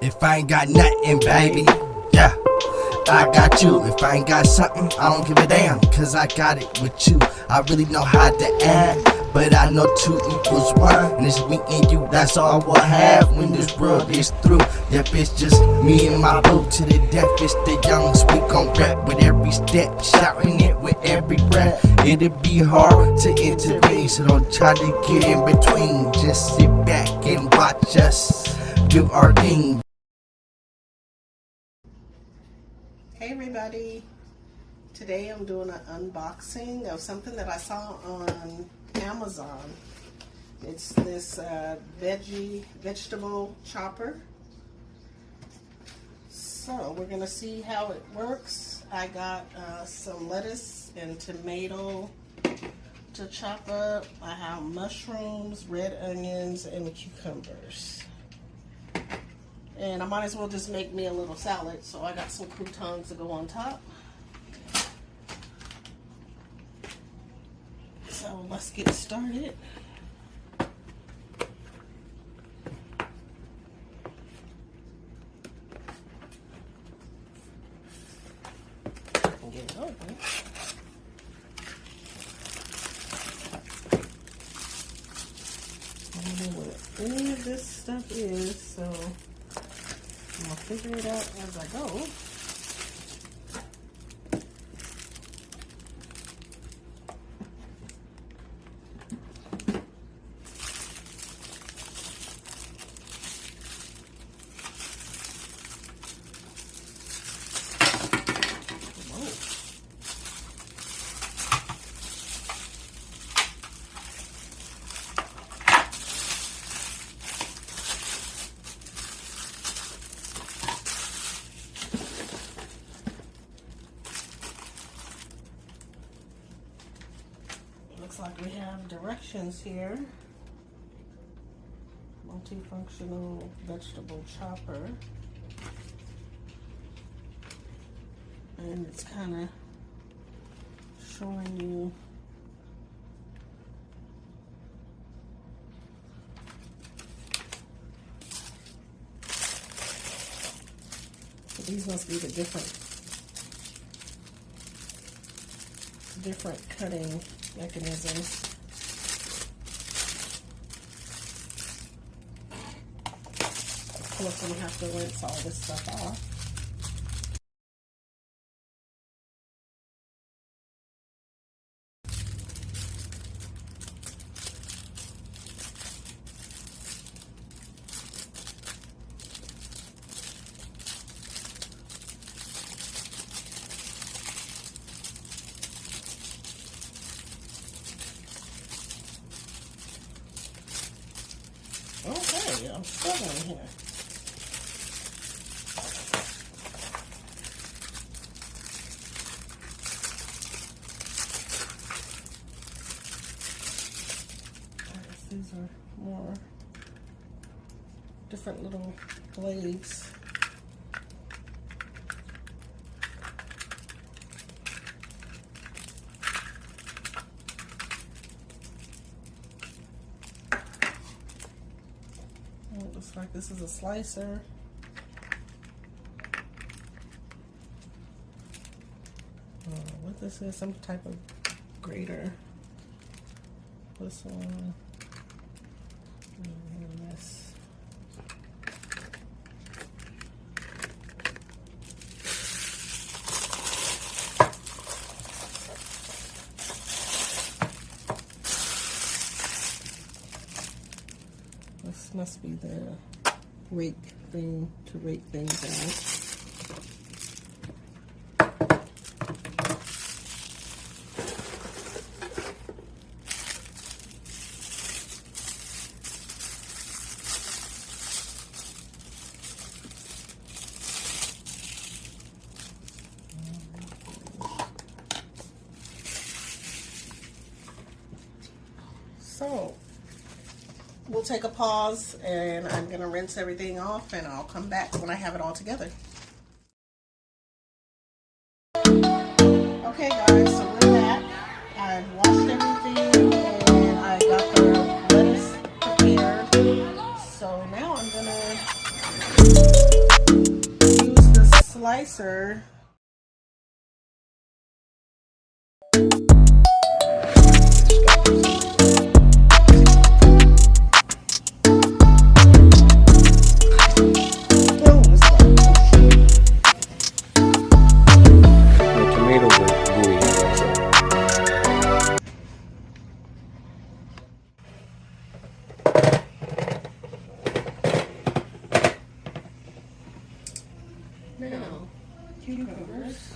If I ain't got nothing, baby, yeah, I got you. If I ain't got something, I don't give a damn, cause I got it with you. I really know how to act, but I know 2 equals 1, and it's me and you, that's all we'll have when this world is through. Yep, it's just me and my boo to the death. It's the youngs, we gon' rap with every step, shouting it with every breath. It'll be hard to intervene, so don't try to get in between. Just sit back and watch us do our thing. Hey everybody, today I'm doing an unboxing of something that I saw on Amazon. It's this vegetable chopper. So we're gonna see how it works. I got some lettuce and tomato to chop up. I have mushrooms, red onions, and cucumbers. And I might as well just make me a little salad, so I got some croutons to go on top. So let's get started. Get it open. I don't know what any of this stuff is, so I'm gonna figure it out as I go. Looks like we have directions here. Multifunctional vegetable chopper. And it's kind of showing you these must be the different cutting mechanisms. Of course, I'm gonna have to rinse all this stuff off. Okay, I'm struggling here. I guess these are more different little blades. It looks like this is a slicer. What this is, some type of grater. This one. And this. This must be the rake thing to rake things out. So we'll take a pause and I'm gonna rinse everything off and I'll come back when I have it all together. Okay guys, so we're back. I've washed everything and I got the lettuce prepared. So now I'm gonna nicer. The tomatoes are gooey. Now, cucumbers.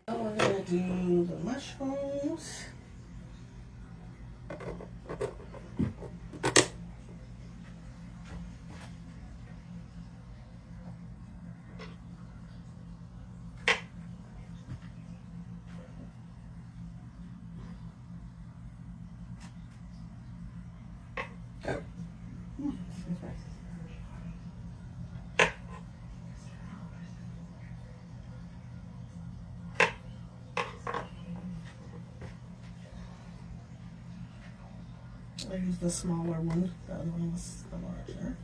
Now we're gonna do the mushrooms. I use the smaller one, the other one was the larger.